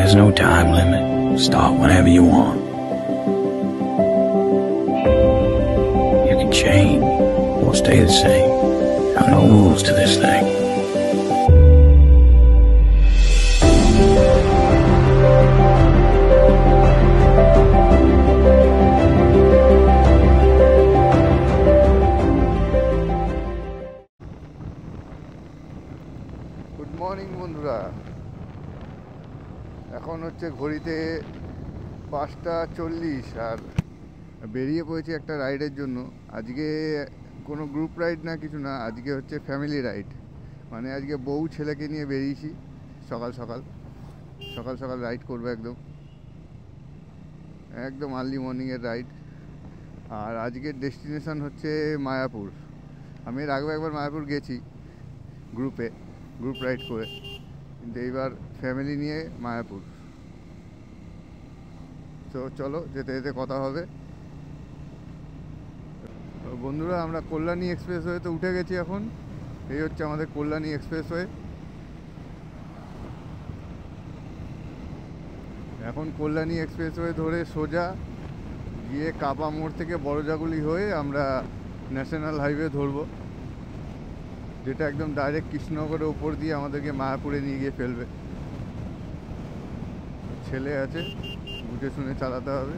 There's no time limit. Start whenever you want. You can change or stay the same. There are no rules to this thing. Good morning বন্ধুরা, এখন হচ্ছে ঘড়িতে 5:40 আর বেরিয়ে পড়েছি একটা রাইডের জন্য। আজকে কোনো গ্রুপ রাইড না, কিছু না, আজকে হচ্ছে ফ্যামিলি রাইড। মানে আজকে বউ ছেলেকে নিয়ে বেরিয়েছি সকাল সকাল রাইড করবো, একদম আর্লি মর্নিংয়ের রাইড। আর আজকের ডেস্টিনেশন হচ্ছে মায়াপুর। আমি এর আগেও একবার মায়াপুর গেছি গ্রুপ রাইড করে, কিন্তু এইবার ফ্যামিলি নিয়ে মায়াপুর। তো চলো, যেতে যেতে কথা হবে। বন্ধুরা, আমরা কল্যাণী এক্সপ্রেসওয়েতে উঠে গেছি। এখন এই হচ্ছে আমাদের কল্যাণী এক্সপ্রেসওয়ে। এখন কল্যাণী এক্সপ্রেসওয়ে ধরে সোজা গিয়ে কাপা মোড় থেকে বড়জাগুলি হয়ে আমরা ন্যাশনাল হাইওয়ে ধরবো, যেটা একদম ডাইরেক্ট কৃষ্ণনগরের ওপর দিয়ে আমাদেরকে মায়াপুরে নিয়ে গিয়ে ফেলবে। ছেলে আছে, বুঝে শুনে চালাতে হবে।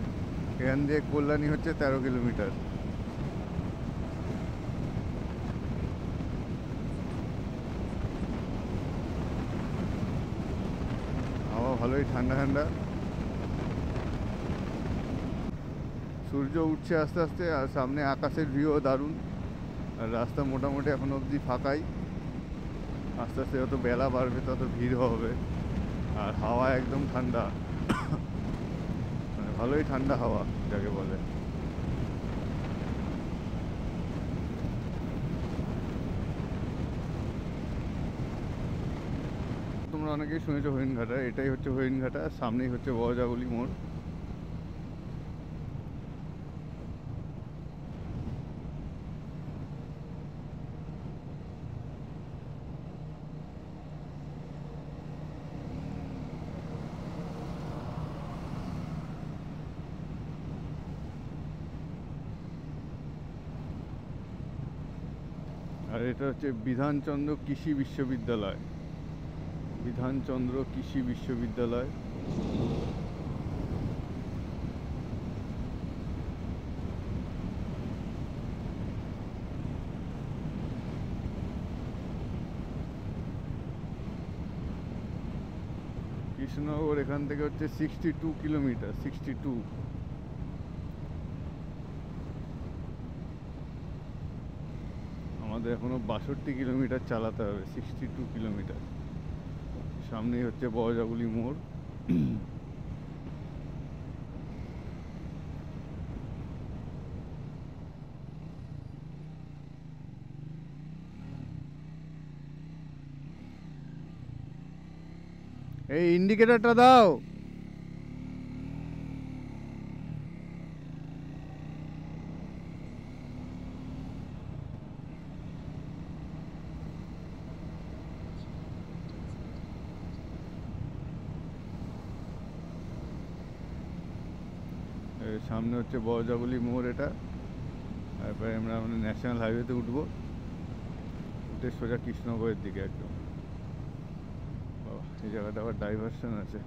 এখান দিয়ে কল্যাণী হচ্ছে 13 কিলোমিটার। হাওয়া ভালোই ঠান্ডা। সূর্য উঠছে আস্তে আস্তে, আর সামনে আকাশের ভিউও দারুণ। আর রাস্তা মোটামুটি এখন অবধি ফাঁকাই। আস্তে আস্তে যত বেলা বাড়বে তত ভিড় হবে। আর হাওয়া একদম ঠান্ডা, মানে ভালোই ঠান্ডা হাওয়া যাকে বলে। তোমরা অনেকেই শুনেছো হরিণঘাটা, এটাই হচ্ছে হরিণঘাটা। সামনেই হচ্ছে বড়জাগুলি মোড়। আর এটা হচ্ছে বিধানচন্দ্র কৃষি বিশ্ববিদ্যালয়। বিধানচন্দ্র কৃষি বিশ্ববিদ্যালয়। কৃষ্ণনগর এখান থেকে হচ্ছে 62 কিলোমিটার। 62। আমাদের এখনো 62 কিলোমিটার চালাতে হবে। 62 কিলোমিটার। সামনেই হচ্ছে বড়জাগুলি মোড়। এই ইন্ডিকেটরটা দাও। সামনে হচ্ছে বড়জাগুলি মোড় এটা। তারপরে আমরা ন্যাশনাল হাইওয়েতে উঠবো, উঠে সোজা কৃষ্ণনগরের দিকে একদম। এই জায়গাটা আবার ডাইভারশন আছে।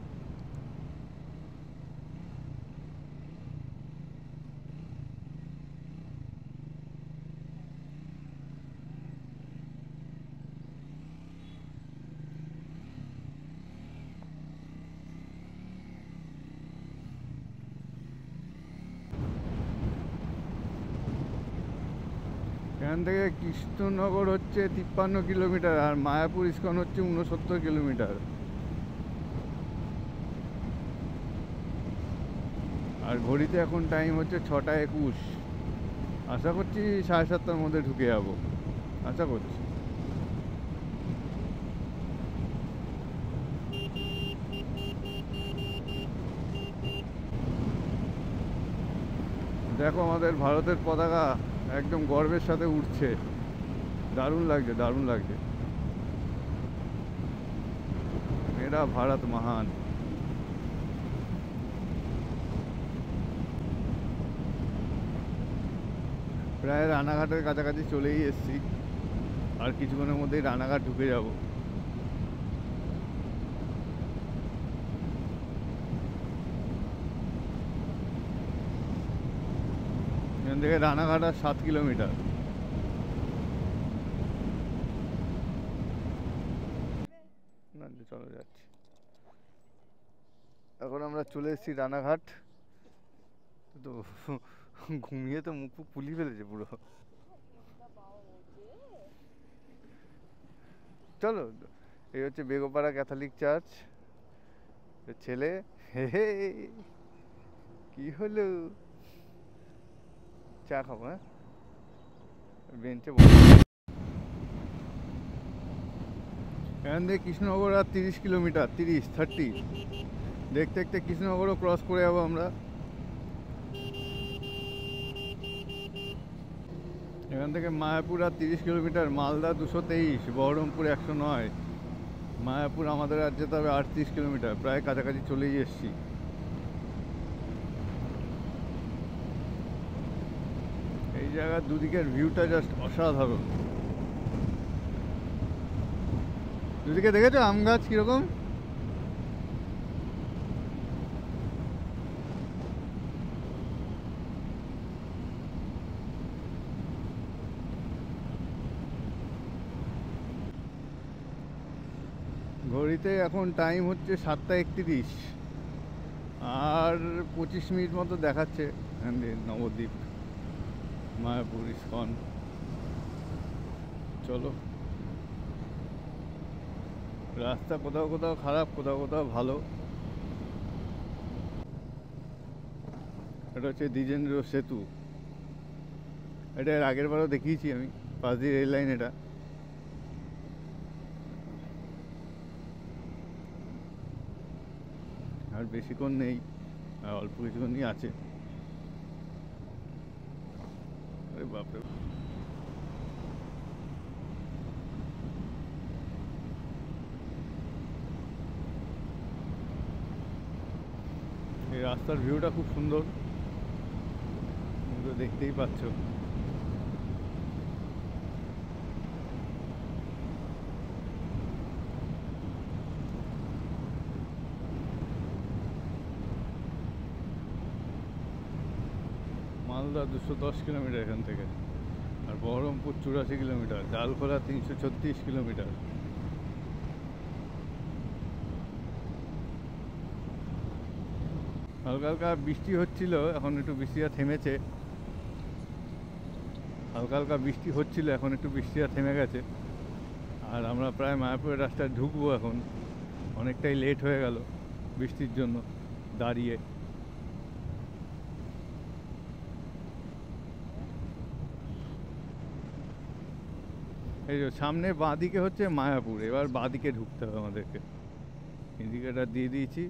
এখান থেকে কৃষ্ণনগর হচ্ছে 53 কিলোমিটার, আর মায়াপুর ইস্কন হচ্ছে 69 কিলোমিটার। আর ঘড়িতে এখন টাইম হচ্ছে 6:21। আশা করছি 7:30টার মধ্যে ঢুকে যাবো, আশা করছি। দেখো আমাদের ভারতের পতাকা একদম গর্বের সাথে উঠছে। দারুণ লাগছে। मेरा भारत महान। প্রায় রানাঘাটের কাছাকাছি চলেই এসেছি, আর কিছুক্ষণের মধ্যেই রানাঘাট ঢুকে যাব। এখান থেকে রানাঘাট আর 7 কিলোমিটার। না চলো যাচ্ছি। এখন আমরা চলে এসেছি রানাঘাট। তো ঘুমিয়ে তো মুখ ফুলি ফেলেছে পুরো। চলো, এই হচ্ছে বেগোপাড়া ক্যাথলিক চার্চ। ছেলে হে হে, কি হলো? চা খাবো? হ্যাঁ, বেঞ্চে বসে। এখান থেকে কৃষ্ণনগর আর 30 কিলোমিটার, 30 দেখতে দেখতে কৃষ্ণনগরও ক্রস করে যাবো আমরা। এখান থেকে মায়াপুর আর 30 কিলোমিটার, মালদা 223, বহরমপুর 109, মায়াপুর আমাদের আর যেতে হবে 38 কিলোমিটার। প্রায় কাছাকাছি চলেই এসেছি। এই জায়গার দুদিকের ভিউটা জাস্ট অসাধারণ। দুদিকে দেখেছো আম গাছ কিরকম? ঘড়িতে এখন টাইম হচ্ছে 7টা 31, আর 25 মিনিট মতো দেখাচ্ছে। নবদ্বীপ, মায়াপুর, ইস্কন। চলো, রাস্তা কোথাও কোথাও খারাপ, কোথাও কোথাও ভালো। এটা হচ্ছে দ্বিজেন্দ্র সেতু। এটা এর আগের বারও দেখিয়েছি আমি, পাশ দিয়ে রেল লাইন। এটা আর বেশিক্ষণ নেই, আর অল্প কিছুক্ষণই আছে। আরে বাপরে, এই রাস্তার ভিউটা খুব সুন্দর, তুমি তো দেখতেই পাচ্ছ। মালদা 210 কিলোমিটার এখান থেকে, আর বহরমপুর 84 কিলোমিটার, জালখোলা 336 কিলোমিটার। হালকা হালকা বৃষ্টি হচ্ছিল, এখন একটু বৃষ্টিটা থেমেছে। হালকা হালকা বৃষ্টি হচ্ছিল, এখন একটু বৃষ্টিটা থেমে গেছে। আর আমরা প্রায় মায়াপুরের রাস্তায় ঢুকবো এখন। অনেকটাই লেট হয়ে গেল বৃষ্টির জন্য দাঁড়িয়ে। এই যে সামনে বাঁদিকে হচ্ছে মায়াপুর, এবার বাঁদিকে ঢুকতে হবে আমাদেরকে। ইন্ডিকেটার দিয়ে দিয়েছি।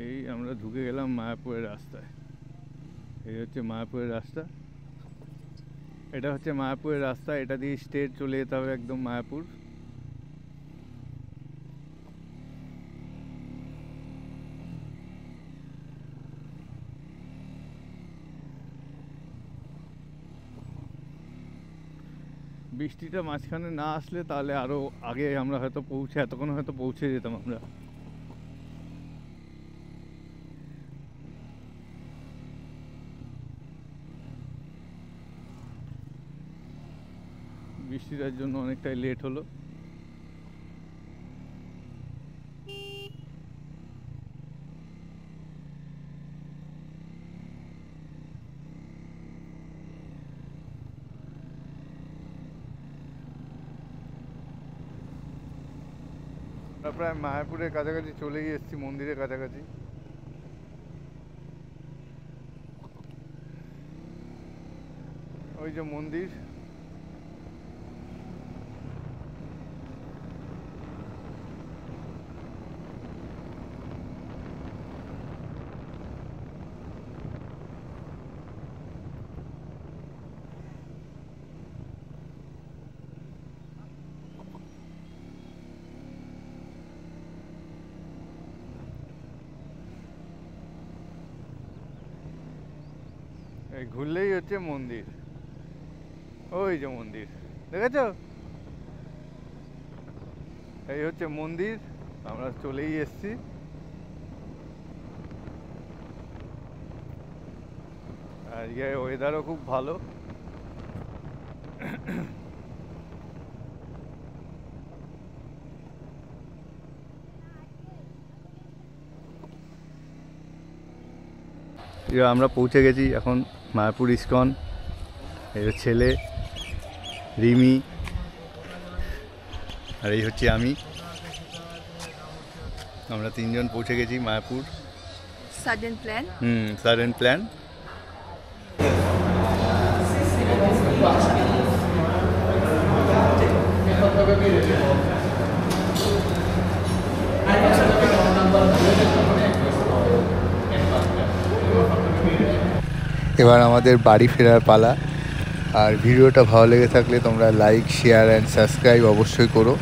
এই আমরা ঢুকে গেলাম মায়াপুরের রাস্তায়। এই হচ্ছে মায়াপুরের রাস্তা, এটা হচ্ছে মায়াপুরের রাস্তা। এটা দিয়ে স্ট্রেট চলে যেতে হবে একদম মায়াপুর। বৃষ্টিটা মাঝখানে না আসলে তাহলে আরও আগে আমরা হয়তো এতক্ষণ হয়তো পৌঁছে যেতাম আমরা। বৃষ্টিটার জন্য অনেকটাই লেট হলো। আমরা প্রায় মায়াপুরের কাছাকাছি চলেই এসেছি, মন্দিরের কাছাকাছি। ওই যে মন্দির। ঘুরলেই হচ্ছে মন্দির, ওই যে মন্দির দেখেছ, এই হচ্ছে মন্দির। আমরা চলেই এসছি। আর ওয়েদারও খুব ভালো। আমরা পৌঁছে গেছি এখন মায়াপুর ইস্কন। এই ছেলে রিমি, আর এই হচ্ছে আমি। আমরা তিনজন পৌঁছে গেছি Mayapur. Sudden plan. Sudden plan. এবার আমাদের বাড়ি ফেরার পালা। আর ভিডিওটা ভালো লেগে থাকলে তোমরা লাইক, শেয়ার অ্যান্ড সাবস্ক্রাইব অবশ্যই করো।